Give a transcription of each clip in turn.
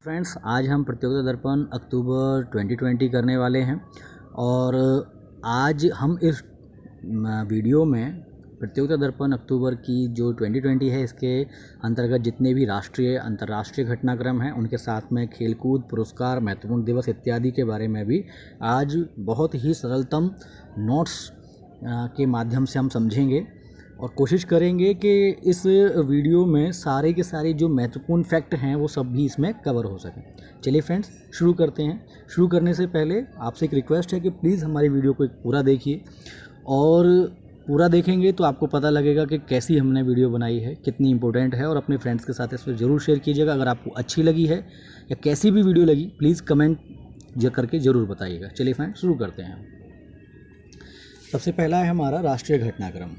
Friends, आज हम प्रतियोगिता दर्पण अक्टूबर 2020 करने वाले हैं और आज हम इस वीडियो में प्रतियोगिता दर्पण अक्टूबर की जो 2020 है इसके अंतर्गत जितने भी राष्ट्रीय अंतर्राष्ट्रीय घटनाक्रम हैं उनके साथ में खेलकूद पुरस्कार महत्वपूर्ण दिवस इत्यादि के बारे में भी आज बहुत ही सरलतम नोट्स के माध्यम से हम समझेंगे और कोशिश करेंगे कि इस वीडियो में सारे के सारे जो महत्वपूर्ण फैक्ट हैं वो सब भी इसमें कवर हो सकें। चलिए फ्रेंड्स, शुरू करते हैं। शुरू करने से पहले आपसे एक रिक्वेस्ट है कि प्लीज़ हमारी वीडियो को पूरा देखिए और पूरा देखेंगे तो आपको पता लगेगा कि कैसी हमने वीडियो बनाई है, कितनी इंपॉर्टेंट है और अपने फ्रेंड्स के साथ इसको ज़रूर शेयर कीजिएगा। अगर आपको अच्छी लगी है या कैसी भी वीडियो लगी प्लीज़ कमेंट करके ज़रूर बताइएगा। चलिए फ्रेंड्स, शुरू करते हैं। सबसे पहला है हमारा राष्ट्रीय घटनाक्रम।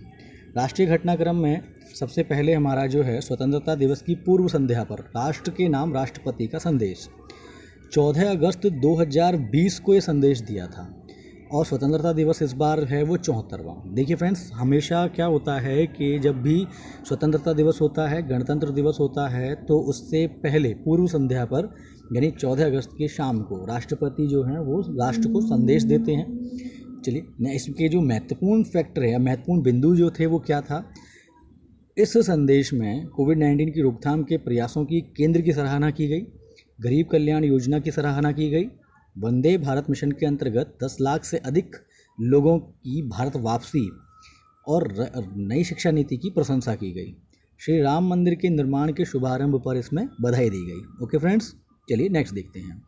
राष्ट्रीय घटनाक्रम में सबसे पहले हमारा जो है स्वतंत्रता दिवस की पूर्व संध्या पर राष्ट्र के नाम राष्ट्रपति का संदेश 14 अगस्त 2020 को ये संदेश दिया था और स्वतंत्रता दिवस इस बार है वो 74वां। देखिए फ्रेंड्स, हमेशा क्या होता है कि जब भी स्वतंत्रता दिवस होता है, गणतंत्र दिवस होता है, तो उससे पहले पूर्व संध्या पर यानी 14 अगस्त की शाम को राष्ट्रपति जो हैं वो राष्ट्र को संदेश देते हैं। चलिए, इसके जो महत्वपूर्ण फैक्टर है या महत्वपूर्ण बिंदु जो थे वो क्या था। इस संदेश में कोविड-19 की रोकथाम के प्रयासों की केंद्र की सराहना की गई, गरीब कल्याण योजना की सराहना की गई, वंदे भारत मिशन के अंतर्गत 10 लाख से अधिक लोगों की भारत वापसी और नई शिक्षा नीति की प्रशंसा की गई। श्री राम मंदिर के निर्माण के शुभारंभ पर इसमें बधाई दी गई। ओके फ्रेंड्स, चलिए नेक्स्ट देखते हैं।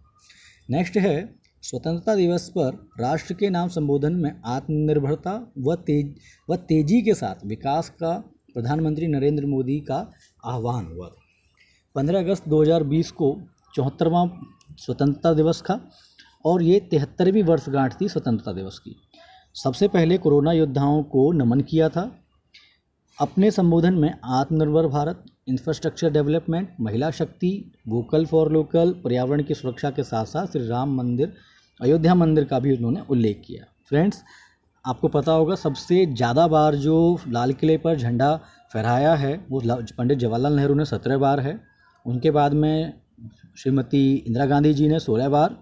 नेक्स्ट है स्वतंत्रता दिवस पर राष्ट्र के नाम संबोधन में आत्मनिर्भरता व तेजी के साथ विकास का प्रधानमंत्री नरेंद्र मोदी का आह्वान हुआ। 15 अगस्त 2020 को 74वां स्वतंत्रता दिवस था और ये 73वीं वर्षगांठ थी स्वतंत्रता दिवस की। सबसे पहले कोरोना योद्धाओं को नमन किया था। अपने संबोधन में आत्मनिर्भर भारत, इंफ्रास्ट्रक्चर डेवलपमेंट, महिला शक्ति, वोकल फॉर लोकल, पर्यावरण की सुरक्षा के साथ साथ श्री राम मंदिर, अयोध्या मंदिर का भी उन्होंने उल्लेख किया। फ्रेंड्स, आपको पता होगा सबसे ज़्यादा बार जो लाल किले पर झंडा फहराया है वो पंडित जवाहरलाल नेहरू ने 17 बार है। उनके बाद में श्रीमती इंदिरा गांधी जी ने 16 बार,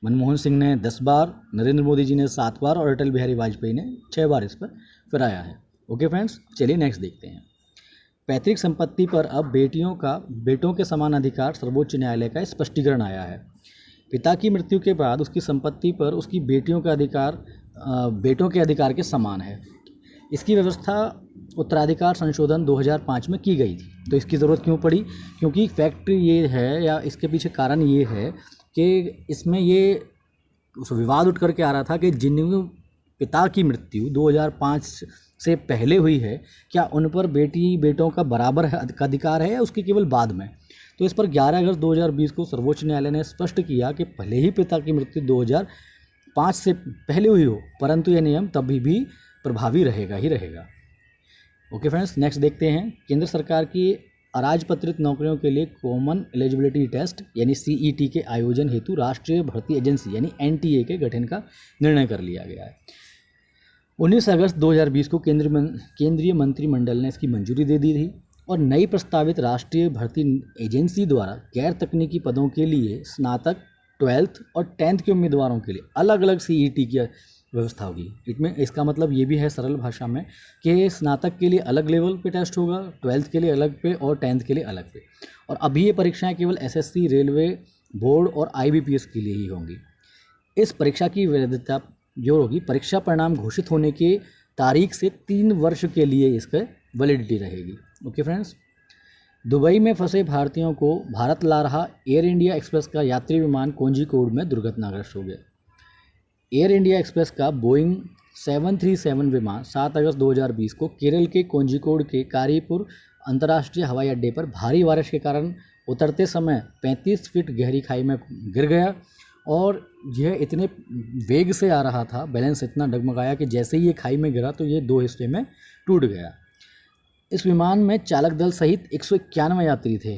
मनमोहन सिंह ने 10 बार, नरेंद्र मोदी जी ने 7 बार और अटल बिहारी वाजपेयी ने 6 बार इस पर फहराया है। ओके फ्रेंड्स, चलिए नेक्स्ट देखते हैं। पैतृक संपत्ति पर अब बेटों के समान अधिकार सर्वोच्च न्यायालय का स्पष्टीकरण आया है। पिता की मृत्यु के बाद उसकी संपत्ति पर उसकी बेटियों का अधिकार बेटों के अधिकार के समान है। इसकी व्यवस्था उत्तराधिकार संशोधन 2005 में की गई थी। तो इसकी ज़रूरत क्यों पड़ी? क्योंकि फैक्ट ये है या इसके पीछे कारण ये है कि इसमें ये विवाद उठ करके आ रहा था कि जिन पिता की मृत्यु 2005 से पहले हुई है, क्या उन पर बेटों का बराबर अधिकार है या उसके केवल बाद में। तो इस पर 11 अगस्त 2020 को सर्वोच्च न्यायालय ने स्पष्ट किया कि भले ही पिता की मृत्यु 2005 से पहले हुई हो, परंतु यह नियम तभी भी प्रभावी रहेगा ही रहेगा। ओके फ्रेंड्स, नेक्स्ट देखते हैं। केंद्र सरकार की अराजपत्रित नौकरियों के लिए कॉमन एलिजिबिलिटी टेस्ट यानी CET के आयोजन हेतु राष्ट्रीय भर्ती एजेंसी यानी NTA के गठन का निर्णय कर लिया गया है। 19 अगस्त 2020 को केंद्रीय मंत्रिमंडल ने इसकी मंजूरी दे दी थी और नई प्रस्तावित राष्ट्रीय भर्ती एजेंसी द्वारा गैर तकनीकी पदों के लिए स्नातक, 12th और 10th के उम्मीदवारों के लिए अलग अलग CET की व्यवस्था होगी। इसका मतलब ये भी है सरल भाषा में कि स्नातक के लिए अलग लेवल पे टेस्ट होगा, 12th के लिए अलग पे और 10th के लिए अलग पे। और अभी ये परीक्षाएं केवल SSC, रेलवे बोर्ड और IBPS के लिए ही होंगी। इस परीक्षा की वैधता जो होगी परीक्षा परिणाम घोषित होने की तारीख से 3 वर्ष के लिए इसका वैलिडिटी रहेगी। ओके फ्रेंड्स, दुबई में फंसे भारतीयों को भारत ला रहा एयर इंडिया एक्सप्रेस का यात्री विमान कोझिकोड में दुर्घटनाग्रस्त हो गया। एयर इंडिया एक्सप्रेस का बोइंग 737 विमान 7 अगस्त 2020 को केरल के कोझिकोड के कारीपुर अंतर्राष्ट्रीय हवाई अड्डे पर भारी बारिश के कारण उतरते समय 35 फीट गहरी खाई में गिर गया और यह इतने वेग से आ रहा था, बैलेंस इतना डगमगाया कि जैसे ही ये खाई में गिरा तो ये 2 हिस्से में टूट गया। इस विमान में चालक दल सहित 191 यात्री थे।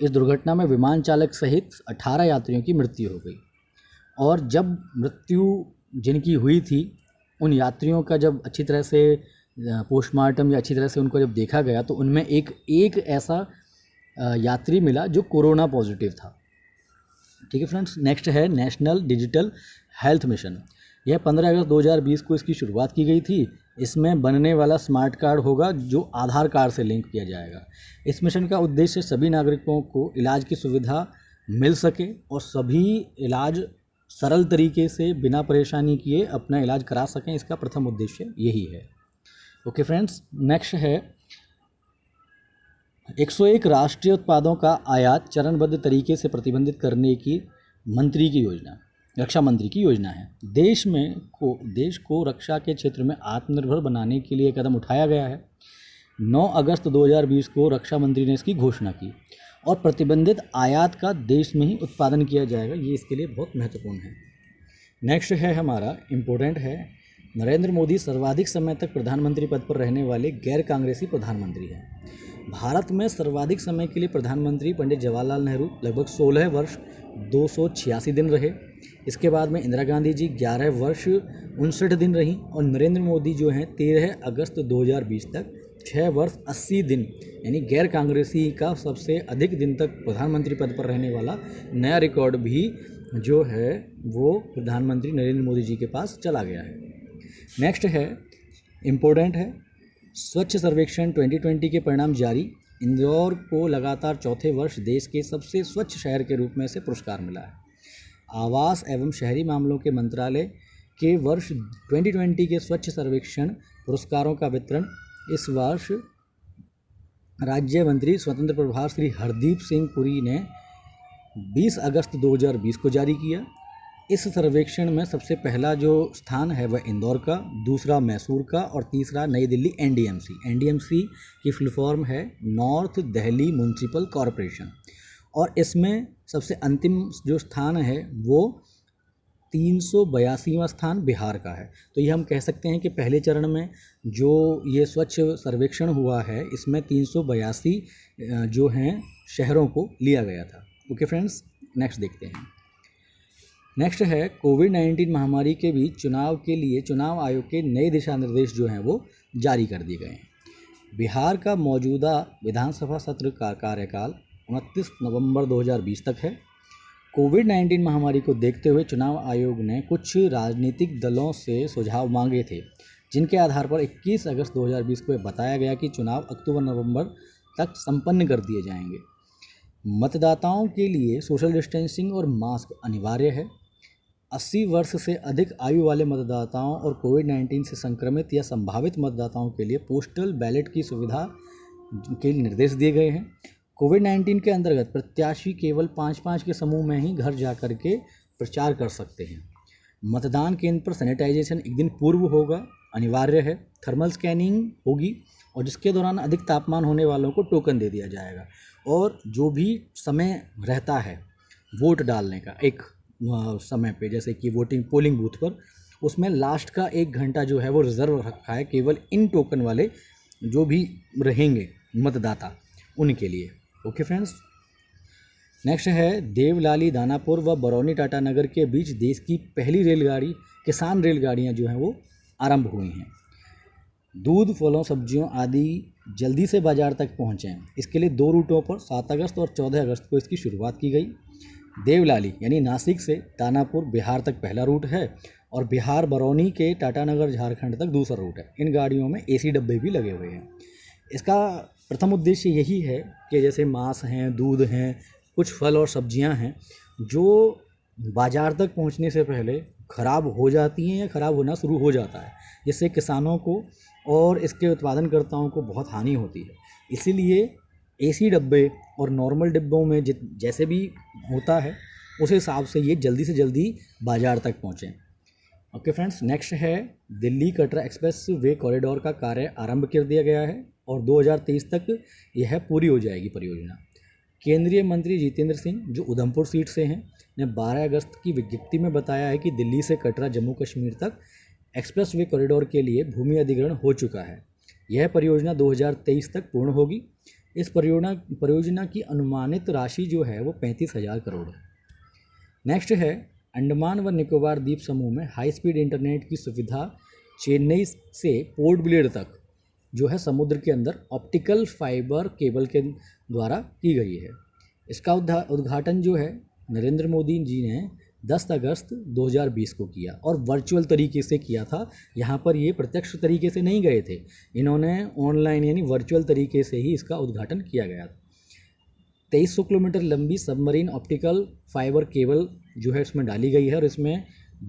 इस दुर्घटना में विमान चालक सहित 18 यात्रियों की मृत्यु हो गई और जब मृत्यु जिनकी हुई थी उन यात्रियों का जब अच्छी तरह से पोस्टमार्टम या अच्छी तरह से उनको जब देखा गया तो उनमें एक ऐसा यात्री मिला जो कोरोना पॉजिटिव था। ठीक है फ्रेंड्स। नेक्स्ट है नेशनल डिजिटल हेल्थ मिशन। यह 15 अगस्त 2020 को इसकी शुरुआत की गई थी। इसमें बनने वाला स्मार्ट कार्ड होगा जो आधार कार्ड से लिंक किया जाएगा। इस मिशन का उद्देश्य सभी नागरिकों को इलाज की सुविधा मिल सके और सभी इलाज सरल तरीके से बिना परेशानी किए अपना इलाज करा सकें, इसका प्रथम उद्देश्य यही है। ओके फ्रेंड्स, नेक्स्ट है 101 राष्ट्रीय उत्पादों का आयात चरणबद्ध तरीके से प्रतिबंधित करने की रक्षा मंत्री की योजना है। देश को रक्षा के क्षेत्र में आत्मनिर्भर बनाने के लिए कदम उठाया गया है। 9 अगस्त 2020 को रक्षा मंत्री ने इसकी घोषणा की और प्रतिबंधित आयात का देश में ही उत्पादन किया जाएगा, ये इसके लिए बहुत महत्वपूर्ण है। नेक्स्ट है हमारा इम्पोर्टेंट है, नरेंद्र मोदी सर्वाधिक समय तक प्रधानमंत्री पद पर रहने वाले गैर कांग्रेसी प्रधानमंत्री हैं। भारत में सर्वाधिक समय के लिए प्रधानमंत्री पंडित जवाहरलाल नेहरू लगभग 16 वर्ष 286 दिन रहे। इसके बाद में इंदिरा गांधी जी 11 वर्ष 59 दिन रहीं और नरेंद्र मोदी जो हैं 13 अगस्त 2020 तक 6 वर्ष 80 दिन, यानी गैर कांग्रेसी का सबसे अधिक दिन तक प्रधानमंत्री पद पर रहने वाला नया रिकॉर्ड भी जो है वो प्रधानमंत्री नरेंद्र मोदी जी के पास चला गया है। नेक्स्ट है इम्पोर्टेंट है, स्वच्छ सर्वेक्षण 2020 के परिणाम जारी। इंदौर को लगातार चौथे वर्ष देश के सबसे स्वच्छ शहर के रूप में से पुरस्कार मिला है। आवास एवं शहरी मामलों के मंत्रालय के वर्ष 2020 के स्वच्छ सर्वेक्षण पुरस्कारों का वितरण इस वर्ष राज्य मंत्री स्वतंत्र प्रभार श्री हरदीप सिंह पुरी ने 20 अगस्त 2020 को जारी किया। इस सर्वेक्षण में सबसे पहला जो स्थान है वह इंदौर का, दूसरा मैसूर का और तीसरा नई दिल्ली एनडीएमसी। एनडीएमसी की फुल फॉर्म है नॉर्थ दिल्ली म्युनिसिपल कॉरपोरेशन और इसमें सबसे अंतिम जो स्थान है वो 382वां स्थान बिहार का है। तो ये हम कह सकते हैं कि पहले चरण में जो ये स्वच्छ सर्वेक्षण हुआ है इसमें 382 जो हैं शहरों को लिया गया था। ओके फ्रेंड्स, नेक्स्ट देखते हैं। नेक्स्ट है कोविड-19 महामारी के बीच चुनाव के लिए चुनाव आयोग के नए दिशा निर्देश जो हैं वो जारी कर दिए गए हैं। बिहार का मौजूदा विधानसभा सत्र का कार्यकाल 29 नवंबर 2020 तक है। कोविड-19 महामारी को देखते हुए चुनाव आयोग ने कुछ राजनीतिक दलों से सुझाव मांगे थे, जिनके आधार पर 21 अगस्त 2020 को बताया गया कि चुनाव अक्टूबर-नवंबर तक संपन्न कर दिए जाएंगे। मतदाताओं के लिए सोशल डिस्टेंसिंग और मास्क अनिवार्य है। 80 वर्ष से अधिक आयु वाले मतदाताओं और कोविड-19 से संक्रमित या संभावित मतदाताओं के लिए पोस्टल बैलेट की सुविधा के निर्देश दिए गए हैं। कोविड-19 के अंतर्गत प्रत्याशी केवल 5-5 के समूह में ही घर जा कर के प्रचार कर सकते हैं। मतदान केंद्र पर सैनिटाइजेशन एक दिन पूर्व होगा, अनिवार्य है। थर्मल स्कैनिंग होगी और जिसके दौरान अधिक तापमान होने वालों को टोकन दे दिया जाएगा। और जो भी समय रहता है वोट डालने का एक समय पे, जैसे कि पोलिंग बूथ पर, उसमें लास्ट का 1 घंटा जो है वो रिजर्व रखा है केवल इन टोकन वाले जो भी रहेंगे मतदाता उनके लिए। ओके फ्रेंड्स, नेक्स्ट है देवलाली दानापुर व बरौनी टाटानगर के बीच देश की पहली रेलगाड़ी किसान रेलगाड़ियाँ जो हैं वो आरंभ हुई हैं। दूध, फलों, सब्जियों आदि जल्दी से बाज़ार तक पहुँचें, इसके लिए 2 रूटों पर 7 अगस्त और 14 अगस्त को इसकी शुरुआत की गई। देवलाली यानी नासिक से दानापुर बिहार तक पहला रूट है और बिहार बरौनी के टाटानगर झारखंड तक दूसरा रूट है। इन गाड़ियों में एसी डब्बे भी लगे हुए हैं। इसका प्रथम उद्देश्य यही है कि जैसे मांस हैं, दूध हैं, कुछ फल और सब्जियां हैं जो बाज़ार तक पहुंचने से पहले ख़राब हो जाती हैं या ख़राब होना शुरू हो जाता है, जिससे किसानों को और इसके उत्पादनकर्ताओं को बहुत हानि होती है। इसीलिए एसी डब्बे और नॉर्मल डिब्बों में जैसे भी होता है उस हिसाब से ये जल्दी से जल्दी बाज़ार तक पहुँचें। ओके फ्रेंड्स, नेक्स्ट है Delhi Katra express way corridor का कार्य आरंभ कर दिया गया है और 2023 तक यह पूरी हो जाएगी परियोजना। केंद्रीय मंत्री जितेंद्र सिंह जो उधमपुर सीट से हैं ने 12 अगस्त की विज्ञप्ति में बताया है कि दिल्ली से कटरा जम्मू कश्मीर तक एक्सप्रेस वे कॉरिडोर के लिए भूमि अधिग्रहण हो चुका है। यह परियोजना 2023 तक पूर्ण होगी। इस परियोजना की अनुमानित राशि जो है वो 35,000 करोड़ है। नेक्स्ट है अंडमान व निकोबार द्वीप समूह में हाई स्पीड इंटरनेट की सुविधा चेन्नई से पोर्ट ब्लेयर तक जो है समुद्र के अंदर ऑप्टिकल फाइबर केबल के द्वारा की गई है। इसका उद्घाटन जो है नरेंद्र मोदी जी ने 10 अगस्त 2020 को किया और वर्चुअल तरीके से किया था। यहाँ पर ये प्रत्यक्ष तरीके से नहीं गए थे, इन्होंने ऑनलाइन यानी वर्चुअल तरीके से ही इसका उद्घाटन किया गया था। 2300 किलोमीटर लंबी सबमरीन ऑप्टिकल फाइबर केबल जो है इसमें डाली गई है और इसमें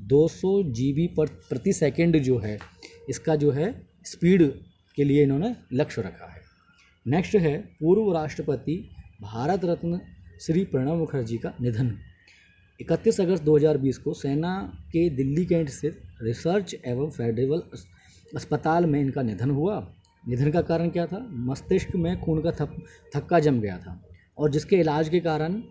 200 GB प्रति सेकंड जो है इसका जो है स्पीड के लिए इन्होंने लक्ष्य रखा है। नेक्स्ट है पूर्व राष्ट्रपति भारत रत्न श्री प्रणब मुखर्जी का निधन। 31 अगस्त 2020 को सेना के दिल्ली कैंट स्थित रिसर्च एवं फेडरल अस्पताल में इनका निधन हुआ। निधन का कारण क्या था? मस्तिष्क में खून का थक्का जम गया था और जिसके इलाज के कारण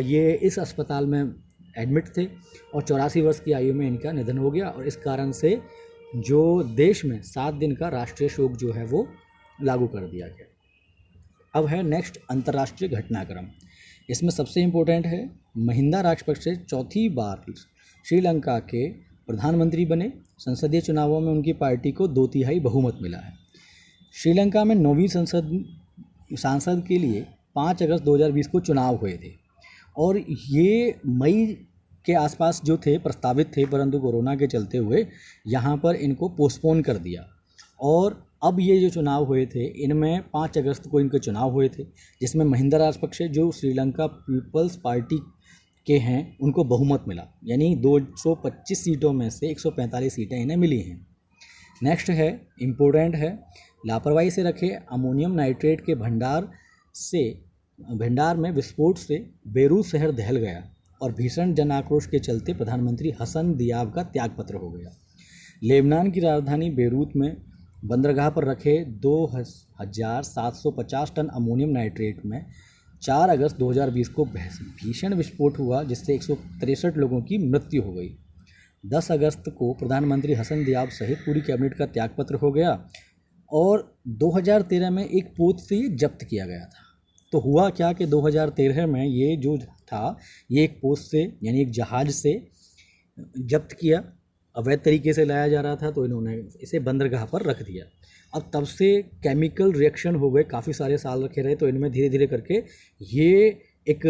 ये इस अस्पताल में एडमिट थे और 84 वर्ष की आयु में इनका निधन हो गया और इस कारण से जो देश में 7 दिन का राष्ट्रीय शोक जो है वो लागू कर दिया गया। अब है नेक्स्ट अंतर्राष्ट्रीय घटनाक्रम। इसमें सबसे इम्पोर्टेंट है महिंदा राजपक्षे चौथी बार श्रीलंका के प्रधानमंत्री बने। संसदीय चुनावों में उनकी पार्टी को 2/3 बहुमत मिला है। श्रीलंका में 9वीं सांसद के लिए 5 अगस्त 2020 को चुनाव हुए थे और ये मई के आसपास जो थे प्रस्तावित थे, परंतु कोरोना के चलते हुए यहाँ पर इनको पोस्टपोन कर दिया और अब ये जो चुनाव हुए थे इनमें 5 अगस्त को इनके चुनाव हुए थे, जिसमें महिंदा राजपक्षे जो श्रीलंका पीपल्स पार्टी के हैं उनको बहुमत मिला, यानी 225 सीटों में से 145 सीटें इन्हें मिली हैं। नेक्स्ट है इम्पोर्टेंट है लापरवाही से रखे अमोनियम नाइट्रेट के भंडार में विस्फोट से बेरूत शहर दहल गया और भीषण जन आक्रोश के चलते प्रधानमंत्री हसन दियाब का त्यागपत्र हो गया। लेबनान की राजधानी बेरूत में बंदरगाह पर रखे 2750 टन अमोनियम नाइट्रेट में 4 अगस्त 2020 को भीषण विस्फोट हुआ जिससे 163 लोगों की मृत्यु हो गई। 10 अगस्त को प्रधानमंत्री हसन दियाब सहित पूरी कैबिनेट का त्यागपत्र हो गया और 2013 में एक पोत से ये जब्त किया गया था। तो हुआ क्या कि 2013 में ये जो था ये एक पोत से यानी एक जहाज़ से जब्त किया, अवैध तरीके से लाया जा रहा था तो इन्होंने इसे बंदरगाह पर रख दिया। अब तब से केमिकल रिएक्शन हो गए, काफ़ी सारे साल रखे रहे तो इनमें धीरे धीरे करके ये एक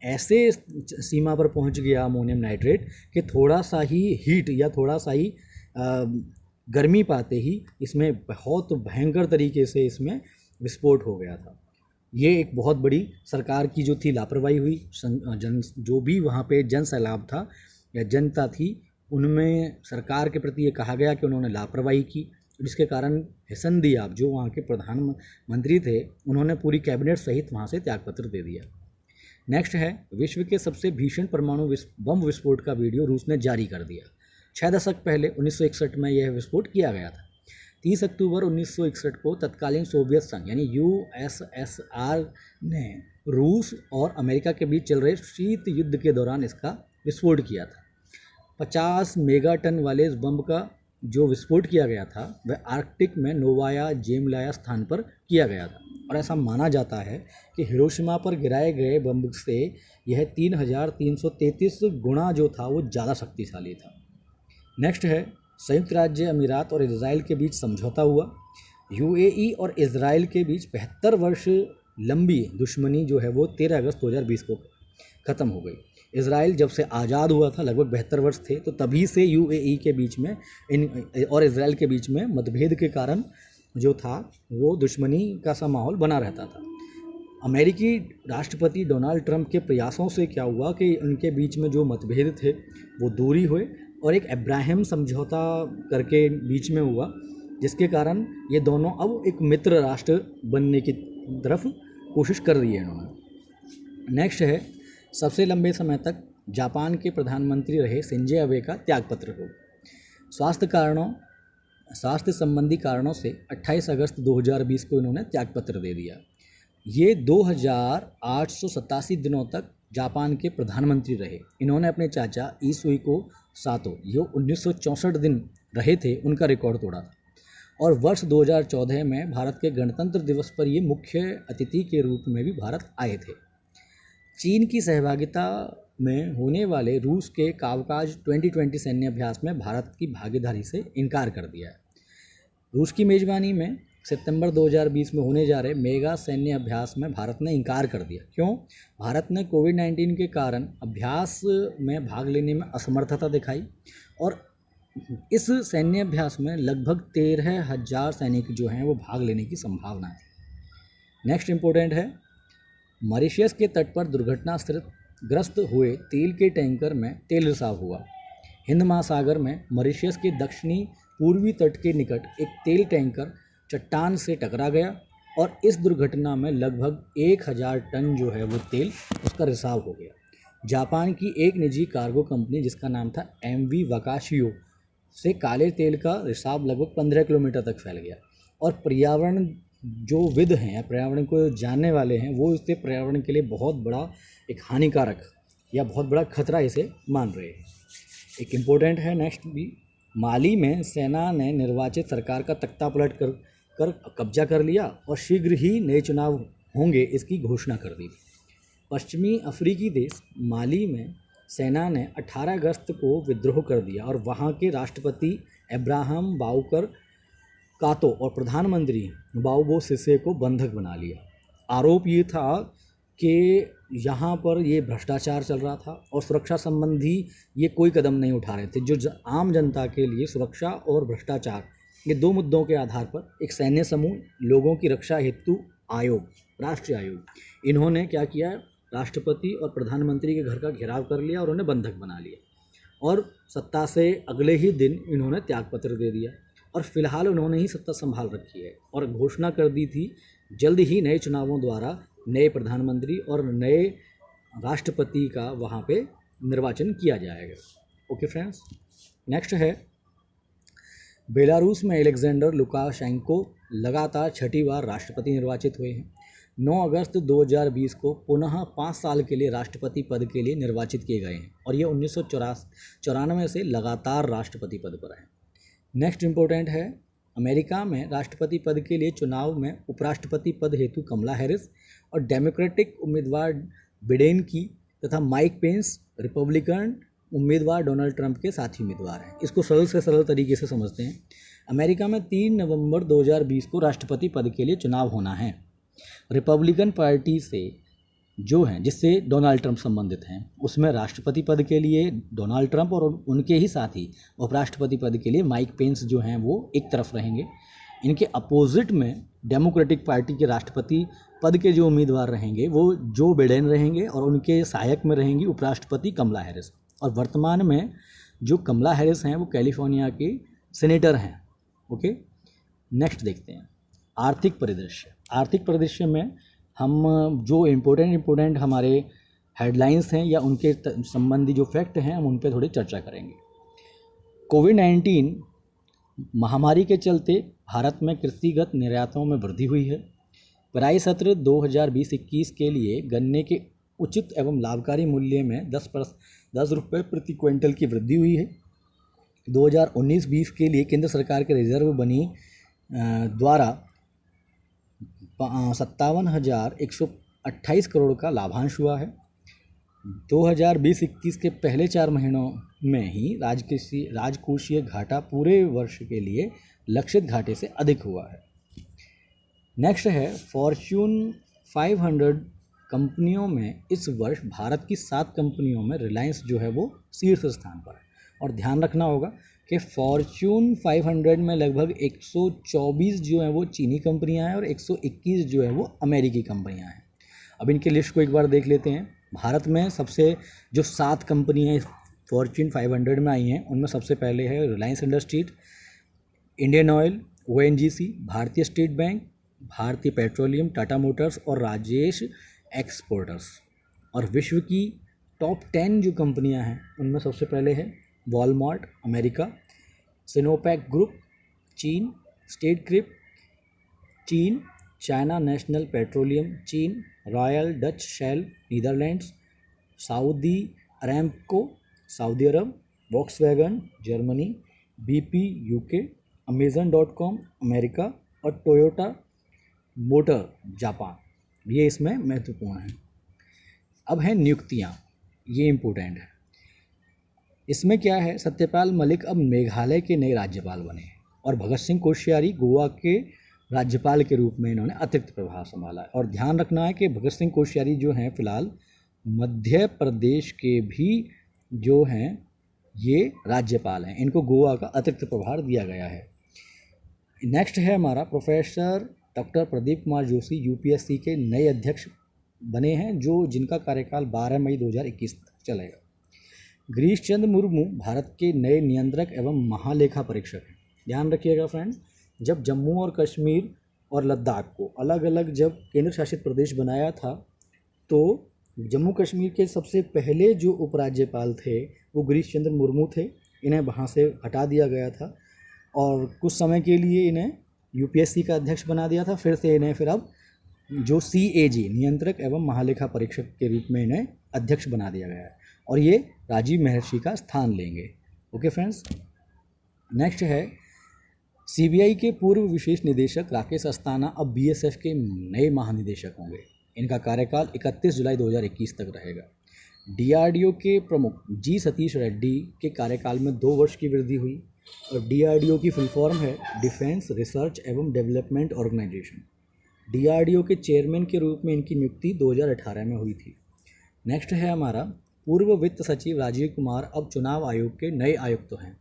ऐसे सीमा पर पहुंच गया अमोनियम नाइट्रेट कि थोड़ा सा ही हीट या थोड़ा सा ही गर्मी पाते ही इसमें बहुत भयंकर तरीके से इसमें विस्फोट हो गया था। ये एक बहुत बड़ी सरकार की जो थी लापरवाही हुई। जो भी वहाँ पे जन सैलाब था या जनता थी उनमें सरकार के प्रति ये कहा गया कि उन्होंने लापरवाही की, जिसके कारण हसन दियाब जो वहाँ के प्रधानमंत्री थे उन्होंने पूरी कैबिनेट सहित वहाँ से त्यागपत्र दे दिया। नेक्स्ट है विश्व के सबसे भीषण परमाणु बम विस्फोट का वीडियो रूस ने जारी कर दिया। 6 दशक पहले 1961 में यह विस्फोट किया गया था। 30 अक्टूबर 1961 को तत्कालीन सोवियत संघ यानी USSR ने रूस और अमेरिका के बीच चल रहे शीत युद्ध के दौरान इसका विस्फोट किया था। 50 मेगा टन वाले इस बम का जो विस्फोट किया गया था वह आर्कटिक में नोवाया जेमलाया स्थान पर किया गया था और ऐसा माना जाता है कि हिरोशिमा पर गिराए गए बम से यह 3333 गुना जो था वो ज़्यादा शक्तिशाली था। नेक्स्ट है संयुक्त राज्य अमीरात और इजराइल के बीच समझौता हुआ। UAE और इजराइल के बीच 72 वर्ष लंबी दुश्मनी जो है वो 13 अगस्त 2020 को ख़त्म हो गई। इजराइल जब से आज़ाद हुआ था लगभग 72 वर्ष थे, तो तभी से UAE के बीच में और इजराइल के बीच में मतभेद के कारण जो था वो दुश्मनी का सा माहौल बना रहता था। अमेरिकी राष्ट्रपति डोनाल्ड ट्रंप के प्रयासों से क्या हुआ कि उनके बीच में जो मतभेद थे वो दूरी हुए और एक अब्राहम समझौता करके बीच में हुआ, जिसके कारण ये दोनों अब एक मित्र राष्ट्र बनने की तरफ कोशिश कर रही है इन्होंने। नेक्स्ट है सबसे लंबे समय तक जापान के प्रधानमंत्री रहे शिंजो अबे का त्यागपत्र हो। स्वास्थ्य संबंधी कारणों से 28 अगस्त 2020 को इन्होंने त्यागपत्र दे दिया। ये 2887 दिनों तक जापान के प्रधानमंत्री रहे। इन्होंने अपने चाचा ईसुहिको सातो जो 1964 दिन रहे थे उनका रिकॉर्ड तोड़ा था और वर्ष 2014 में भारत के गणतंत्र दिवस पर ये मुख्य अतिथि के रूप में भी भारत आए थे। चीन की सहभागिता में होने वाले रूस के कावकाज 2020 सैन्य अभ्यास में भारत की भागीदारी से इनकार कर दिया है। रूस की मेज़बानी में सितंबर 2020 में होने जा रहे मेगा सैन्य अभ्यास में भारत ने इनकार कर दिया। क्यों? भारत ने कोविड-19 के कारण अभ्यास में भाग लेने में असमर्थता दिखाई और इस सैन्य अभ्यास में लगभग 13,000 सैनिक जो हैं वो भाग लेने की संभावना थी। नेक्स्ट इम्पोर्टेंट है, मॉरिशस के तट पर दुर्घटनाग्रस्त हुए तेल के टैंकर में तेल रिसाव हुआ। हिंद महासागर में मॉरिशस के दक्षिणी पूर्वी तट के निकट एक तेल टैंकर चट्टान से टकरा गया और इस दुर्घटना में लगभग 1,000 टन जो है वो तेल उसका रिसाव हो गया। जापान की एक निजी कार्गो कंपनी जिसका नाम था MV वाकाशियो से काले तेल का रिसाव लगभग 15 किलोमीटर तक फैल गया और पर्यावरण जो विद हैं या पर्यावरण को जानने वाले हैं वो इससे पर्यावरण के लिए बहुत बड़ा एक हानिकारक या बहुत बड़ा खतरा इसे मान रहे हैं। एक इम्पोर्टेंट है नेक्स्ट भी, माली में सेना ने निर्वाचित सरकार का तख्ता पलट कर कब्जा कर लिया और शीघ्र ही नए चुनाव होंगे इसकी घोषणा कर दी। पश्चिमी अफ्रीकी देश माली में सेना ने 18 अगस्त को विद्रोह कर दिया और वहां के राष्ट्रपति इब्राहिम बाउकर कातो और प्रधानमंत्री बाउबो सिसे को बंधक बना लिया। आरोप ये था कि यहाँ पर ये भ्रष्टाचार चल रहा था और सुरक्षा संबंधी ये कोई कदम नहीं उठा रहे थे। जो आम जनता के लिए सुरक्षा और भ्रष्टाचार ये दो मुद्दों के आधार पर एक सैन्य समूह लोगों की रक्षा हेतु आयोग, राष्ट्रीय आयोग, इन्होंने क्या किया, राष्ट्रपति और प्रधानमंत्री के घर का घेराव कर लिया और उन्हें बंधक बना लिया और सत्ता से अगले ही दिन इन्होंने त्यागपत्र दे दिया और फिलहाल उन्होंने ही सत्ता संभाल रखी है और घोषणा कर दी थी जल्द ही नए चुनावों द्वारा नए प्रधानमंत्री और नए राष्ट्रपति का वहाँ पे निर्वाचन किया जाएगा। ओके फ्रेंड्स, नेक्स्ट है, बेलारूस में अलेक्जेंडर लुकाशेंको लगातार छठी बार राष्ट्रपति निर्वाचित हुए हैं। 9 अगस्त 2020 को पुनः 5 साल के लिए राष्ट्रपति पद के लिए निर्वाचित किए गए हैं और ये 1994 से लगातार राष्ट्रपति पद पर हैं। नेक्स्ट इम्पोर्टेंट है, अमेरिका में राष्ट्रपति पद के लिए चुनाव में उपराष्ट्रपति पद हेतु कमला हैरिस और डेमोक्रेटिक उम्मीदवार बिडेन की तथा माइक पेंस रिपब्लिकन उम्मीदवार डोनाल्ड ट्रंप के साथी उम्मीदवार हैं। इसको सरल से सरल तरीके से समझते हैं। अमेरिका में 3 नवंबर 2020 को राष्ट्रपति पद के लिए चुनाव होना है। रिपब्लिकन पार्टी से जो हैं जिससे डोनाल्ड ट्रंप संबंधित हैं उसमें राष्ट्रपति पद के लिए डोनाल्ड ट्रंप और उनके ही साथी उपराष्ट्रपति पद के लिए माइक पेंस जो हैं वो एक तरफ रहेंगे। इनके अपोजिट में डेमोक्रेटिक पार्टी के राष्ट्रपति पद के जो उम्मीदवार रहेंगे वो जो बिडेन रहेंगे और उनके सहायक में रहेंगी उपराष्ट्रपति कमला हैरिस। और वर्तमान में जो कमला हैरिस हैं वो कैलिफोर्निया के सेनेटर हैं। ओके, नेक्स्ट देखते हैं आर्थिक परिदृश्य। आर्थिक परिदृश्य में हम जो इम्पोर्टेंट हमारे हेडलाइंस हैं या उनके संबंधी जो फैक्ट हैं हम उन पर थोड़ी चर्चा करेंगे। कोविड-19 महामारी के चलते भारत में कृषिगत निर्यातों में वृद्धि हुई है। पेराई सत्र 2020-21 के लिए गन्ने के उचित एवं लाभकारी मूल्य में 10 रुपये प्रति क्विंटल की वृद्धि हुई है। 2019-20 के लिए केंद्र सरकार के रिजर्व बनी द्वारा 57,128 करोड़ का लाभांश हुआ है। 2020-21 के पहले 4 महीनों में ही राजकोषीय घाटा पूरे वर्ष के लिए लक्षित घाटे से अधिक हुआ है। नेक्स्ट है, फॉर्च्यून 500 कंपनियों में इस वर्ष भारत की 7 कंपनियों में रिलायंस जो है वो शीर्ष स्थान पर है। और ध्यान रखना होगा कि फॉर्च्यून 500 में लगभग 124 जो है वो चीनी कंपनियां हैं और 121 जो है वो अमेरिकी कंपनियां हैं। अब इनके लिस्ट को एक बार देख लेते हैं। भारत में सबसे जो 7 कंपनियां फॉर्च्यून 500 में आई हैं उनमें सबसे पहले है Reliance industries, Indian oil, ONGC, भारतीय स्टेट बैंक, भारतीय पेट्रोलियम, टाटा मोटर्स और राजेश एक्सपोर्टर्स। और विश्व की टॉप 10 जो कंपनियां हैं उनमें सबसे पहले है वॉलमार्ट अमेरिका, सिनोपैक ग्रुप चीन, स्टेट क्रिप चीन, चाइना नेशनल पेट्रोलियम चीन, royal Dutch Shell Netherlands, Saudi Aramco सऊदी अरब, Volkswagen Germany, BP UK, Amazon.com America और टोयोटा मोटर जापान। ये इसमें महत्वपूर्ण है। अब है नियुक्तियाँ, ये इम्पोर्टेंट है। इसमें क्या है, सत्यपाल मलिक अब मेघालय के नए राज्यपाल बने हैं और भगत सिंह कोश्यारी गोवा के राज्यपाल के रूप में इन्होंने अतिरिक्त प्रभार संभाला है। और ध्यान रखना है कि भगत सिंह कोश्यारी जो हैं फिलहाल मध्य प्रदेश के भी जो हैं ये राज्यपाल हैं, इनको गोवा का अतिरिक्त प्रभार दिया गया है। नेक्स्ट है हमारा professor doctor Pradeep Kumar Joshi UPSC के नए अध्यक्ष बने हैं, जो जिनका कार्यकाल 12 मई 2021 तक चलेगा। गिरीश चंद्र मुर्मू भारत के नए नियंत्रक एवं महालेखा परीक्षक हैं। ध्यान रखिएगा फ्रेंड्स, जब जम्मू और कश्मीर और लद्दाख को अलग अलग जब केंद्र शासित प्रदेश बनाया था, तो जम्मू कश्मीर के सबसे पहले जो उपराज्यपाल थे वो गिरीश चंद्र मुर्मू थे। इन्हें वहाँ से हटा दिया गया था और कुछ समय के लिए इन्हें यूपीएससी का अध्यक्ष बना दिया था। फिर से इन्हें अब जो सीएजी नियंत्रक एवं महालेखा परीक्षक के रूप में इन्हें अध्यक्ष बना दिया गया है और ये राजीव महर्षि का स्थान लेंगे। ओके फ्रेंड्स, नेक्स्ट है सीबीआई के पूर्व विशेष निदेशक राकेश अस्थाना अब बीएसएफ के नए महानिदेशक होंगे। इनका कार्यकाल 31 जुलाई 2021 तक रहेगा। डीआरडीओ के प्रमुख जी सतीश रेड्डी के कार्यकाल में 2 वर्ष की वृद्धि हुई और डीआरडीओ की फुल फॉर्म है डिफेंस रिसर्च एवं डेवलपमेंट ऑर्गेनाइजेशन। डीआरडीओ के चेयरमैन के रूप में इनकी नियुक्ति 2018 में हुई थी। नेक्स्ट है हमारा पूर्व वित्त सचिव राजीव कुमार अब चुनाव आयोग के नए आयुक्त हैं।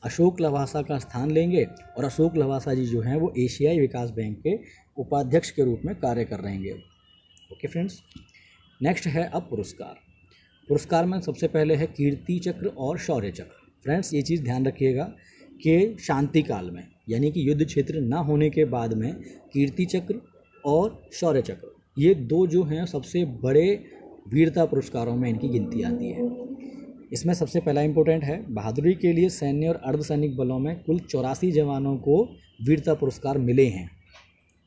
अशोक लवासा का स्थान लेंगे और अशोक लवासा जी जो हैं वो एशियाई विकास बैंक के उपाध्यक्ष के रूप में कार्य कर रहेंगे। ओके फ्रेंड्स, नेक्स्ट है अब पुरस्कार में सबसे पहले है कीर्ति चक्र और शौर्य चक्र। फ्रेंड्स, ये चीज़ ध्यान रखिएगा कि शांति काल में यानी कि युद्ध क्षेत्र ना होने के बाद में कीर्ति चक्र और शौर्य चक्र ये 2 जो हैं सबसे बड़े वीरता पुरस्कारों में इनकी गिनती आती है। इसमें सबसे पहला इम्पोर्टेंट है बहादुरी के लिए सैन्य और अर्धसैनिक बलों में कुल 84 जवानों को वीरता पुरस्कार मिले हैं,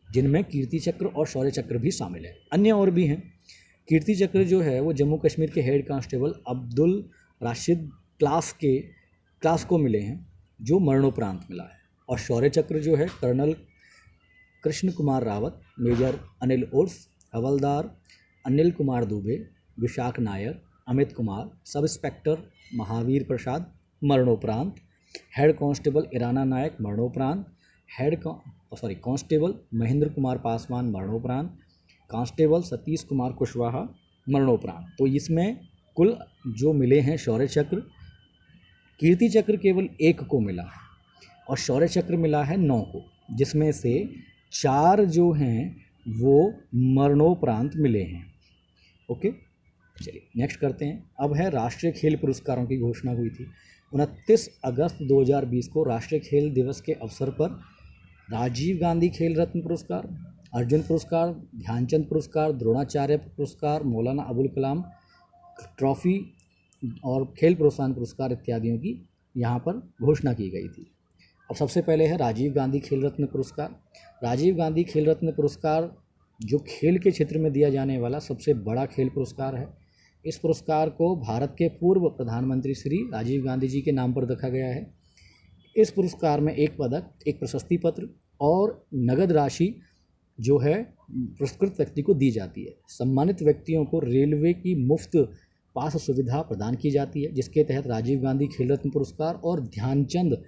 जिनमें कीर्ति चक्र और शौर्य चक्र भी शामिल है। अन्य और भी हैं। कीर्ति चक्र जो है वो जम्मू कश्मीर के head constable Abdul Rashid class को मिले हैं, जो मरणोपरांत मिला है। और शौर्य चक्र जो है कर्नल कृष्ण कुमार रावत, मेजर अनिल उर्स, हवलदार अनिल कुमार दुबे, विशाख नायर, अमित कुमार, सब इंस्पेक्टर महावीर प्रसाद मरणोपरांत, हेड कांस्टेबल इराना नायक मरणोपरांत, कांस्टेबल महेंद्र कुमार पासवान मरणोपरांत, कांस्टेबल सतीश कुमार कुशवाहा मरणोपरांत। तो इसमें कुल जो मिले हैं शौर्य चक्र, कीर्ति चक्र केवल 1 को मिला और शौर्य चक्र मिला है 9 को, जिसमें से 4 जो हैं वो मरणोपरांत मिले हैं। ओके, चलिए नेक्स्ट करते हैं। अब है राष्ट्रीय खेल पुरस्कारों की घोषणा हुई थी 29 अगस्त 2020 को। राष्ट्रीय खेल दिवस के अवसर पर राजीव गांधी खेल रत्न पुरस्कार, अर्जुन पुरस्कार, ध्यानचंद पुरस्कार, द्रोणाचार्य पुरस्कार, मौलाना अबुल कलाम ट्रॉफी और खेल प्रोत्साहन पुरस्कार इत्यादियों की यहाँ पर घोषणा की गई थी। अब सबसे पहले है राजीव गांधी खेल रत्न पुरस्कार। राजीव गांधी खेल रत्न पुरस्कार जो खेल के क्षेत्र में दिया जाने वाला सबसे बड़ा खेल पुरस्कार है। इस पुरस्कार को भारत के पूर्व प्रधानमंत्री श्री राजीव गांधी जी के नाम पर रखा गया है। इस पुरस्कार में 1 पदक, 1 प्रशस्ति पत्र और नगद राशि जो है पुरस्कृत व्यक्ति को दी जाती है। सम्मानित व्यक्तियों को रेलवे की मुफ्त पास सुविधा प्रदान की जाती है, जिसके तहत राजीव गांधी खेल रत्न पुरस्कार और ध्यानचंद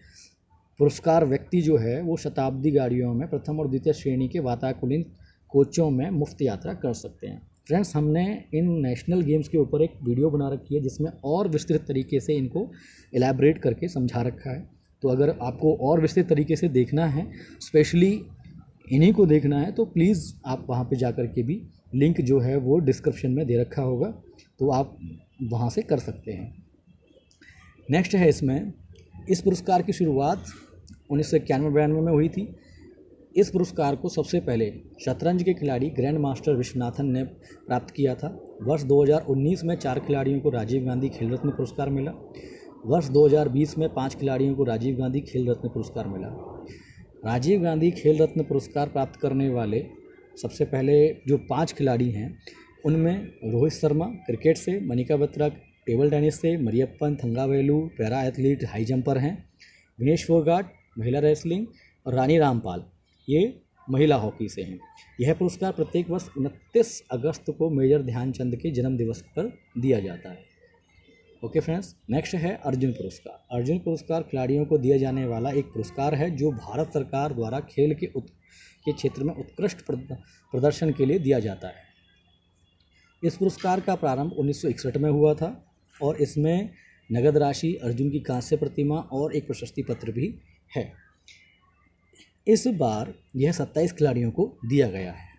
पुरस्कार व्यक्ति जो है वो शताब्दी गाड़ियों में प्रथम और द्वितीय श्रेणी के वातानुकूलित कोचों में मुफ्त यात्रा कर सकते हैं। फ्रेंड्स, हमने इन नेशनल गेम्स के ऊपर एक वीडियो बना रखी है जिसमें और विस्तृत तरीके से इनको एलैबोरेट करके समझा रखा है। तो अगर आपको और विस्तृत तरीके से देखना है, स्पेशली इन्हीं को देखना है, तो प्लीज़ आप वहाँ पे जा कर के भी लिंक जो है वो डिस्क्रिप्शन में दे रखा होगा, तो आप वहाँ से कर सकते हैं। नेक्स्ट है इसमें इस पुरस्कार की शुरुआत 1991-92 में हुई थी। इस पुरस्कार को सबसे पहले शतरंज के खिलाड़ी ग्रैंड मास्टर विश्वनाथन ने प्राप्त किया था। वर्ष 2019 में 4 खिलाड़ियों को राजीव गांधी खेल रत्न पुरस्कार मिला। वर्ष 2020 में 5 खिलाड़ियों को राजीव गांधी खेल रत्न पुरस्कार मिला। राजीव गांधी खेल रत्न पुरस्कार प्राप्त करने वाले सबसे पहले जो 5 खिलाड़ी हैं उनमें रोहित शर्मा क्रिकेट से, मनिका बत्रा टेबल टेनिस से, Mariyappan Thangavelu para athlete high jumper हैं, विनेश फोगाट महिला रेसलिंग और रानी रामपाल ये महिला हॉकी से हैं। यह पुरस्कार प्रत्येक वर्ष 29 अगस्त को मेजर ध्यानचंद के जन्म दिवस पर दिया जाता है। ओके फ्रेंड्स, नेक्स्ट है अर्जुन पुरस्कार। अर्जुन पुरस्कार खिलाड़ियों को दिया जाने वाला एक पुरस्कार है जो भारत सरकार द्वारा खेल के क्षेत्र में उत्कृष्ट प्रदर्शन के लिए दिया जाता है। इस पुरस्कार का प्रारंभ 1961 में हुआ था और इसमें नगद राशि, अर्जुन की कांस्य प्रतिमा और एक प्रशस्ति पत्र भी है। इस बार यह 27 खिलाड़ियों को दिया गया है।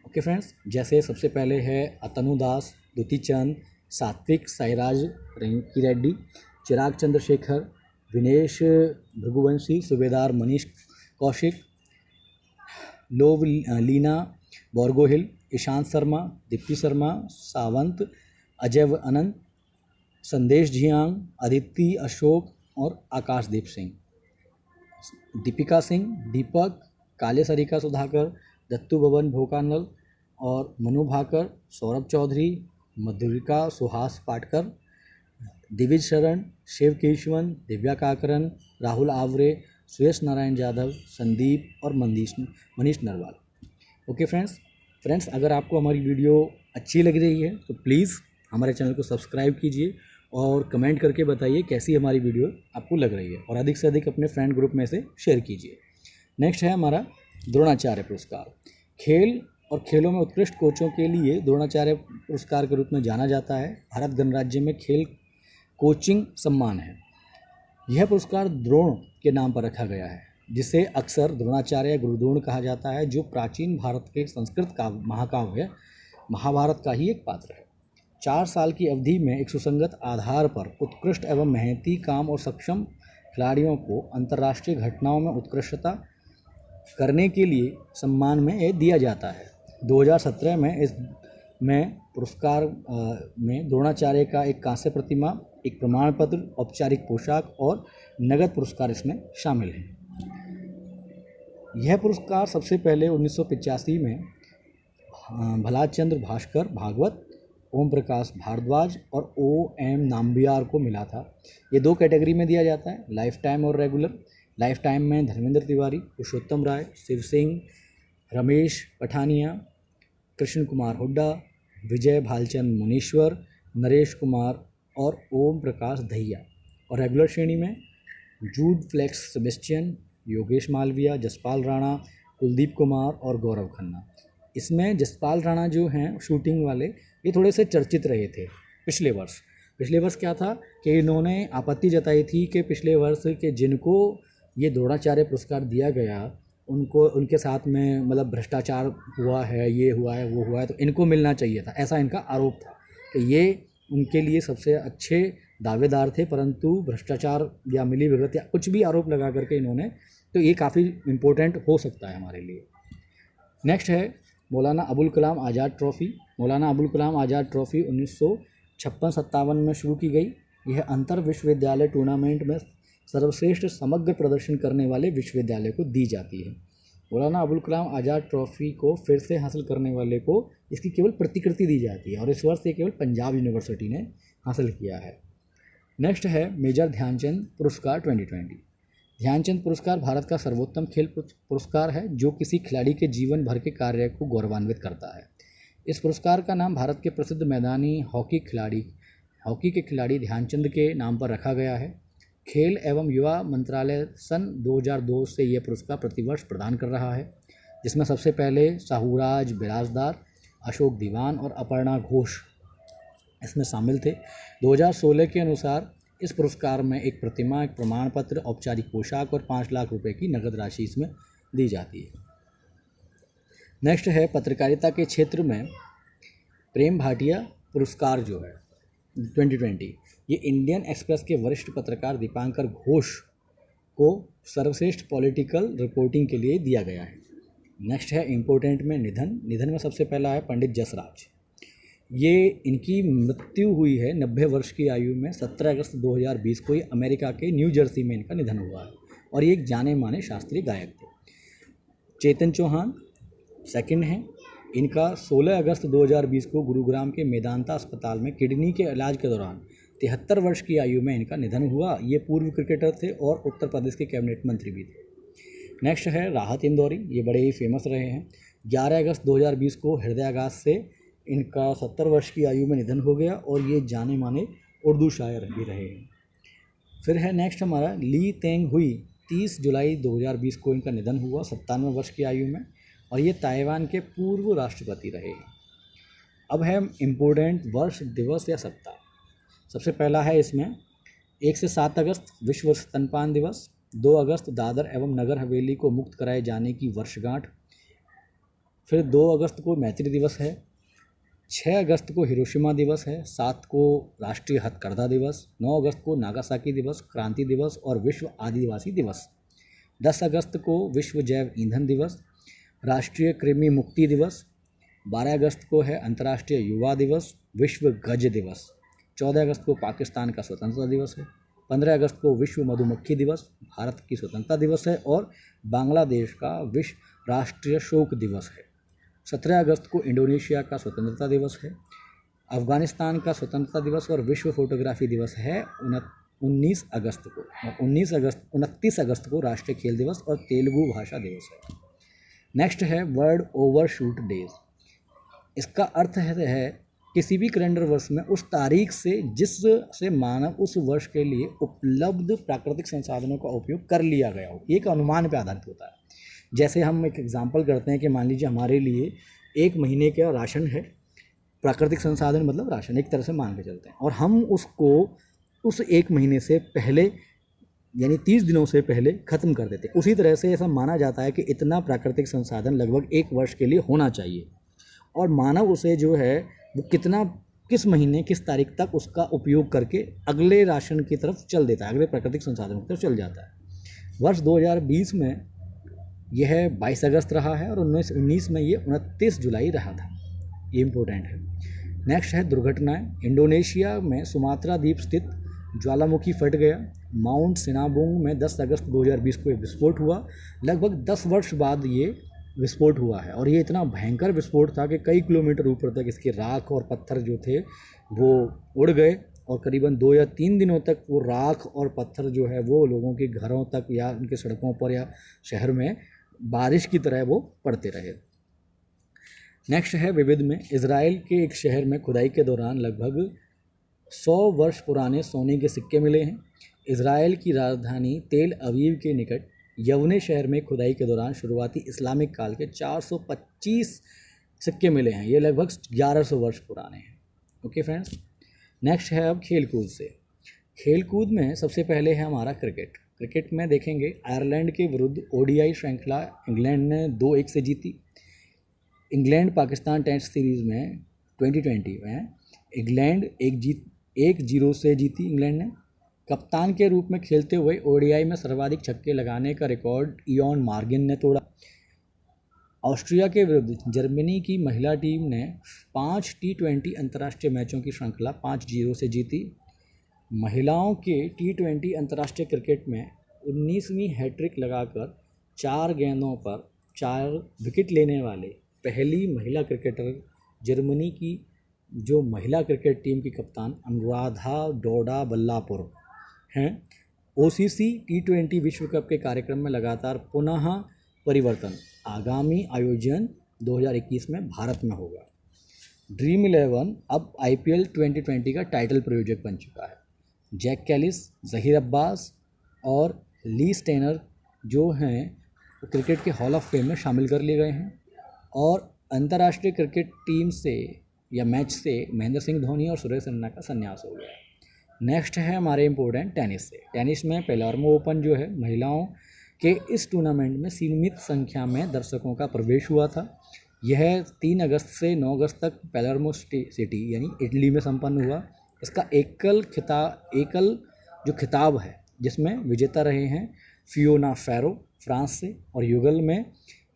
ओके फ्रेंड्स, जैसे सबसे पहले है अतनु दास, दुती चंद, सात्विक साईराज की रेड्डी, चिराग चंद्रशेखर, विनेश भृगुवंशी, सूबेदार मनीष कौशिक, लीना बोरगोहिल, ईशांत शर्मा, दीप्ति शर्मा, सावंत, अजय अनंत, संदेश झियांग, अदिति अशोक और आकाशदीप सिंह, दीपिका सिंह, दीपक, काले सरिका सुधाकर, दत्तू भवन भोकानल और मनु भाकर, सौरभ चौधरी, मधुरिका सुहास पाटकर, दिविज शरण, शिव केशवन, दिव्या काकरन, राहुल आवरे, सुयश नारायण यादव, संदीप और मनीष नरवाल। ओके फ्रेंड्स, अगर आपको हमारी वीडियो अच्छी लग रही है तो प्लीज़ हमारे चैनल को सब्सक्राइब कीजिए और कमेंट करके बताइए कैसी हमारी वीडियो आपको लग रही है और अधिक से अधिक अपने फ्रेंड ग्रुप में से शेयर कीजिए। नेक्स्ट है हमारा द्रोणाचार्य पुरस्कार। खेल और खेलों में उत्कृष्ट कोचों के लिए द्रोणाचार्य पुरस्कार के रूप में जाना जाता है। भारत गणराज्य में खेल कोचिंग सम्मान है। यह पुरस्कार द्रोण के नाम पर रखा गया है, जिसे अक्सर द्रोणाचार्य गुरुद्रोण कहा जाता है, जो प्राचीन भारत के संस्कृत महाकाव्य महाभारत का ही एक पात्र है। 4 साल की अवधि में एक सुसंगत आधार पर उत्कृष्ट एवं मेहनती काम और सक्षम खिलाड़ियों को अंतर्राष्ट्रीय घटनाओं में उत्कृष्टता करने के लिए सम्मान में ये दिया जाता है। 2017 में पुरस्कार में द्रोणाचार्य का एक कांस्य प्रतिमा, एक प्रमाण पत्र, औपचारिक पोशाक और नगद पुरस्कार इसमें शामिल हैं। यह पुरस्कार सबसे पहले 1985 में भलाचंद्र भास्कर भागवत, ओम प्रकाश भारद्वाज और O.M. नाम्बियार को मिला था। ये 2 कैटेगरी में दिया जाता है, लाइफ टाइम और रेगुलर। लाइफ टाइम में धर्मेंद्र तिवारी, पुरुषोत्तम राय, शिव सिंह, रमेश पठानिया, कृष्ण कुमार हुड्डा, विजय भालचंद मुनीश्वर, नरेश कुमार और ओम प्रकाश दहिया। और रेगुलर श्रेणी में जूड फ्लेक्स सेबेस्टियन, योगेश मालविया, जसपाल राणा, कुलदीप कुमार और गौरव खन्ना। इसमें जसपाल राणा जो हैं शूटिंग वाले, ये थोड़े से चर्चित रहे थे पिछले वर्ष क्या था कि इन्होंने आपत्ति जताई थी कि पिछले वर्ष के जिनको ये द्रोणाचार्य पुरस्कार दिया गया उनको उनके साथ में मतलब भ्रष्टाचार हुआ है, ये हुआ है, वो हुआ है, तो इनको मिलना चाहिए था, ऐसा इनका आरोप था कि ये उनके लिए सबसे अच्छे दावेदार थे, परंतु भ्रष्टाचार या मिलीभगत या कुछ भी आरोप लगा करके इन्होंने, तो ये काफ़ी इम्पोर्टेंट हो सकता है हमारे लिए। नेक्स्ट है मौलाना अबुल कलाम आज़ाद ट्रॉफ़ी। मौलाना अबुल कलाम आज़ाद ट्रॉफ़ी 1956-57 में शुरू की गई। यह अंतर विश्वविद्यालय टूर्नामेंट में सर्वश्रेष्ठ समग्र प्रदर्शन करने वाले विश्वविद्यालय को दी जाती है। मौलाना अबुल कलाम आज़ाद ट्रॉफ़ी को फिर से हासिल करने वाले को इसकी केवल प्रतिकृति दी जाती है और इस वर्ष ये केवल पंजाब यूनिवर्सिटी ने हासिल किया है। नेक्स्ट है मेजर ध्यानचंद पुरस्कार 2020। ध्यानचंद पुरस्कार भारत का सर्वोत्तम खेल पुरस्कार है जो किसी खिलाड़ी के जीवन भर के कार्य को गौरवान्वित करता है। इस पुरस्कार का नाम भारत के प्रसिद्ध मैदानी हॉकी के खिलाड़ी ध्यानचंद के नाम पर रखा गया है। खेल एवं युवा मंत्रालय सन 2002 से यह पुरस्कार प्रतिवर्ष प्रदान कर रहा है, जिसमें सबसे पहले साहूराज बिराजदार, अशोक दीवान और अपर्णा घोष इसमें शामिल थे। 2016 के अनुसार इस पुरस्कार में एक प्रतिमा, एक प्रमाण पत्र, औपचारिक पोशाक और 5 लाख रुपए की नकद राशि इसमें दी जाती है। नेक्स्ट है पत्रकारिता के क्षेत्र में प्रेम भाटिया पुरस्कार जो है 2020, ये इंडियन एक्सप्रेस के वरिष्ठ पत्रकार दीपांकर घोष को सर्वश्रेष्ठ पॉलिटिकल रिपोर्टिंग के लिए दिया गया है। नेक्स्ट है इम्पोर्टेंट में निधन में सबसे पहला है पंडित जसराज। ये इनकी मृत्यु हुई है 90 वर्ष की आयु में। 17 अगस्त 2020 को ये अमेरिका के न्यू जर्सी में इनका निधन हुआ है और ये एक जाने माने शास्त्रीय गायक थे। चेतन चौहान सेकंड हैं। इनका 16 अगस्त 2020 को गुरुग्राम के मेदांता अस्पताल में किडनी के इलाज के दौरान 73 वर्ष की आयु में इनका निधन हुआ। ये पूर्व क्रिकेटर थे और उत्तर प्रदेश के कैबिनेट मंत्री भी थे। नेक्स्ट है राहत इंदौरी, ये बड़े ही फेमस रहे हैं। 11 अगस्त 2020 को हृदयाघात से इनका 70 वर्ष की आयु में निधन हो गया और ये जाने माने उर्दू शायर भी रहे हैं। फिर है नेक्स्ट हमारा ली तेंग हुई, 30 जुलाई 2020 को इनका निधन हुआ 97 वर्ष की आयु में, और ये ताइवान के पूर्व राष्ट्रपति रहे। अब है इम्पोर्टेंट वर्ष, दिवस या सप्ताह। सबसे पहला है इसमें 1 से 7 अगस्त विश्व स्तनपान दिवस, 2 अगस्त दादर एवं नगर हवेली को मुक्त कराए जाने की वर्षगांठ, फिर 2 अगस्त को मैत्री दिवस है, 6 अगस्त को हिरोशिमा दिवस है, 7 को राष्ट्रीय हथकरघा दिवस, 9 अगस्त को नागासाकी दिवस, क्रांति दिवस और विश्व आदिवासी दिवस, 10 अगस्त को विश्व जैव ईंधन दिवस, राष्ट्रीय कृमि मुक्ति दिवस, 12 अगस्त को है अंतर्राष्ट्रीय युवा दिवस, विश्व गज दिवस, 14 अगस्त को पाकिस्तान का स्वतंत्रता दिवस है, 15 अगस्त को विश्व मधुमक्खी दिवस, भारत की स्वतंत्रता दिवस है, और बांग्लादेश का विश्व राष्ट्रीय शोक दिवस है। 17 अगस्त को इंडोनेशिया का स्वतंत्रता दिवस है, अफगानिस्तान का स्वतंत्रता दिवस और विश्व फोटोग्राफी दिवस है 19 अगस्त को, और 29 अगस्त को राष्ट्रीय खेल दिवस और तेलुगु भाषा दिवस है। नेक्स्ट है वर्ल्ड ओवरशूट डेज। इसका अर्थ है किसी भी कैलेंडर वर्ष में उस तारीख से जिससे मानव उस वर्ष के लिए उपलब्ध प्राकृतिक संसाधनों का उपयोग कर लिया गया हो। एक अनुमान पर आधारित होता है। जैसे हम एक एग्जांपल करते हैं कि मान लीजिए हमारे लिए 1 महीने का राशन है, प्राकृतिक संसाधन मतलब राशन एक तरह से मान के चलते हैं, और हम उसको उस 1 महीने से पहले यानी 30 दिनों से पहले ख़त्म कर देते हैं। उसी तरह से ऐसा माना जाता है कि इतना प्राकृतिक संसाधन लगभग 1 वर्ष के लिए होना चाहिए, और मानव उसे जो है वो किस महीने किस तारीख तक उसका उपयोग करके अगले राशन की तरफ चल देता है, अगले प्राकृतिक संसाधनों की तरफ चल जाता है। वर्ष 2020 में यह 22 अगस्त रहा है और 19 में ये 29 जुलाई रहा था। ये इम्पोर्टेंट है। नेक्स्ट है दुर्घटनाएं। इंडोनेशिया में सुमात्रा द्वीप स्थित ज्वालामुखी फट गया। माउंट सिनाबुंग में 10 अगस्त 2020 को एक विस्फोट हुआ। लगभग 10 वर्ष बाद ये विस्फोट हुआ है, और ये इतना भयंकर विस्फोट था कि कई किलोमीटर ऊपर तक इसकी राख और पत्थर जो थे वो उड़ गए, और करीबन 2 या 3 दिनों तक वो राख और पत्थर जो है वो लोगों के घरों तक या उनके सड़कों पर या शहर में बारिश की तरह वो पड़ते रहे। नेक्स्ट है विविध में। इजराइल के एक शहर में खुदाई के दौरान लगभग 100 वर्ष पुराने सोने के सिक्के मिले हैं। इजराइल की राजधानी तेल अवीव के निकट यवने शहर में खुदाई के दौरान शुरुआती इस्लामिक काल के 425 सिक्के मिले हैं। ये लगभग 1100 वर्ष पुराने हैं। ओके फ्रेंड्स, नेक्स्ट है अब खेलकूद से। खेलकूद में सबसे पहले है हमारा क्रिकेट। क्रिकेट में देखेंगे आयरलैंड के विरुद्ध ओडीआई श्रृंखला इंग्लैंड ने 2-1 से जीती। इंग्लैंड पाकिस्तान टेस्ट सीरीज़ में 2020 में इंग्लैंड 1-0 से जीती इंग्लैंड ने। कप्तान के रूप में खेलते हुए ओडीआई में सर्वाधिक छक्के लगाने का रिकॉर्ड इयॉन मॉर्गन ने तोड़ा। ऑस्ट्रिया के विरुद्ध जर्मनी की महिला टीम ने 5 T20 अंतर्राष्ट्रीय मैचों की श्रृंखला 5-0 से जीती। महिलाओं के T20 अंतर्राष्ट्रीय क्रिकेट में 19वीं हैट्रिक लगाकर 4 गेंदों पर 4 विकेट लेने वाले पहली महिला क्रिकेटर जर्मनी की जो महिला क्रिकेट टीम की कप्तान अनुराधा डोडा बल्लापुर हैं। ओसीसी T20 विश्व कप के कार्यक्रम में लगातार पुनः परिवर्तन आगामी आयोजन 2021 में भारत में होगा। ड्रीम 11 अब IPL 2020 का टाइटल प्रायोजक बन चुका है। जैक कैलिस, जहीर अब्बास और ली स्टेनर जो हैं क्रिकेट के हॉल ऑफ फेम में शामिल कर लिए गए हैं, और अंतर्राष्ट्रीय क्रिकेट टीम से या मैच से महेंद्र सिंह धोनी और सुरेश रैना का संन्यास हो गया है। नेक्स्ट है हमारे इम्पोर्टेंट टेनिस से। टेनिस में पेलेर्मो ओपन जो है महिलाओं के इस टूर्नामेंट में सीमित संख्या में दर्शकों का प्रवेश हुआ था। यह 3 अगस्त से 9 अगस्त तक पेलेर्मो सिटी यानी इटली में संपन्न हुआ। इसका एकल जो खिताब है जिसमें विजेता रहे हैं फियोना फेरो फ्रांस से, और युगल में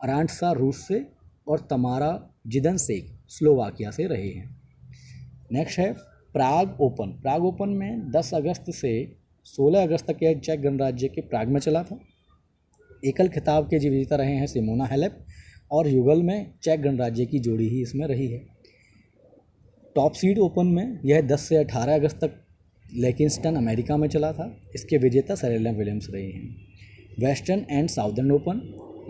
अरांटसा रूस से, और तमारा जिदनसेक स्लोवाकिया से रहे हैं। नेक्स्ट है प्राग ओपन। प्राग ओपन में 10 अगस्त से 16 अगस्त तक यह चेक गणराज्य के प्राग में चला था। एकल खिताब के विजेता रहे हैं सिमोना हेलेप, और युगल में चेक गणराज्य की जोड़ी ही इसमें रही है। टॉप सीड ओपन में यह 10 से 18 अगस्त तक लेकिंस्टन अमेरिका में चला था। इसके विजेता सेरेना विलियम्स रहे हैं। वेस्टर्न एंड साउदर्न ओपन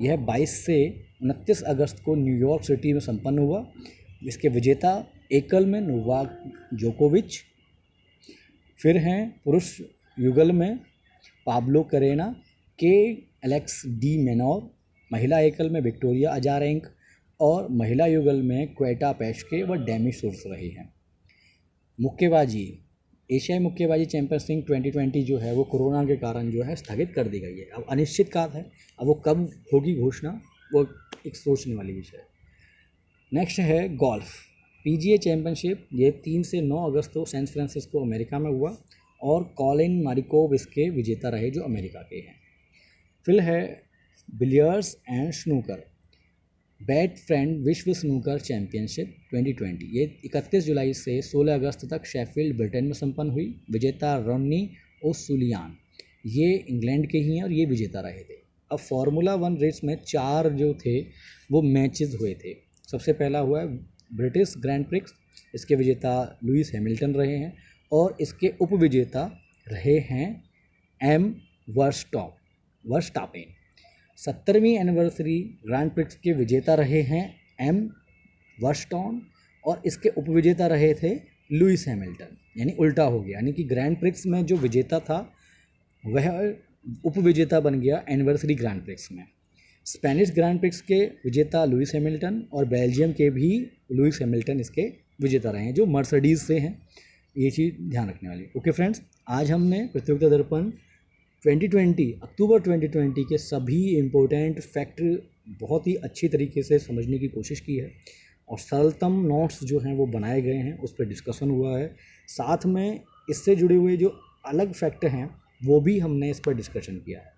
यह 22 से 29 अगस्त को न्यूयॉर्क सिटी में संपन्न हुआ। इसके विजेता एकल में नोवाक जोकोविच, फिर हैं पुरुष युगल में पाब्लो करेना, के एलेक्स डी मेनोर, महिला एकल में विक्टोरिया अजारेंक और महिला युगल में क्वेटा पेस्के व डेमी सोर्स रही हैं। मुक्केबाजी, एशियाई मुक्केबाजी चैंपियनशिप 2020 जो है वो कोरोना के कारण जो है स्थगित कर दी गई है। अब अनिश्चित काल है, अब वो कब होगी घोषणा वो एक सोचने वाली विषय है। नेक्स्ट है गोल्फ, पीजीए चैंपियनशिप, ये 3 से 9 अगस्त को सैन फ्रांसिस्को अमेरिका में हुआ और कॉलिन मारिकोव इसके विजेता रहे जो अमेरिका के हैं। फिर है billiards and snooker, bat friend विश्व स्नूकर चैंपियनशिप 2020, ये 31 जुलाई से 16 अगस्त तक शेफील्ड ब्रिटेन में संपन्न हुई। विजेता रॉनी ओसुलियान, ये इंग्लैंड के ही हैं और ये विजेता रहे थे। अब फार्मूला 1 रेस में 4 जो थे वो मैचेस हुए थे। सबसे पहला हुआ ब्रिटिश ग्रैंड प्रिक्स, इसके विजेता लुइस हैमिल्टन रहे हैं और इसके उपविजेता रहे हैं एम वर्स्टापेन। 70वीं एनिवर्सरी ग्रैंड प्रिक्स के विजेता रहे हैं एम वर्स्टॉन और इसके उपविजेता रहे थे लुइस हैमिल्टन। यानी उल्टा हो गया, यानी कि ग्रैंड प्रिक्स में जो विजेता था वह उपविजेता बन गया एनिवर्सरी ग्रैंड प्रिक्स में। स्पेनिश ग्रैंड प्रिक्स के विजेता लुइस हैमिल्टन और बेल्जियम के भी लुइस हैमिल्टन इसके विजेता रहे हैं जो मर्सिडीज़ से हैं। ये चीज़ ध्यान रखने वाली। ओके फ्रेंड्स, आज हमने प्रतियोगिता दर्पण 2020 अक्टूबर 2020 के सभी इम्पोर्टेंट फैक्ट बहुत ही अच्छी तरीके से समझने की कोशिश की है और सरलतम नोट्स जो हैं वो बनाए गए हैं, उस पर डिस्कशन हुआ है। साथ में इससे जुड़े हुए जो अलग फैक्ट हैं वो भी हमने इस पर डिस्कशन किया है।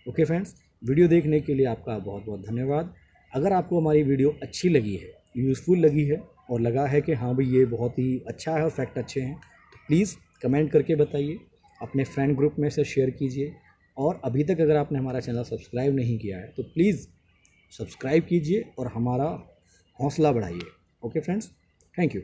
ओके फ्रेंड्स, वीडियो देखने के लिए आपका बहुत बहुत धन्यवाद। अगर आपको हमारी वीडियो अच्छी लगी है, यूज़फुल लगी है और लगा है कि हाँ भाई ये बहुत ही अच्छा है और फैक्ट अच्छे हैं, तो प्लीज़ कमेंट करके बताइए, अपने फ्रेंड ग्रुप में से शेयर कीजिए और अभी तक अगर आपने हमारा चैनल सब्सक्राइब नहीं किया है तो प्लीज़ सब्सक्राइब कीजिए और हमारा हौसला बढ़ाइए। Okay friends, thank you.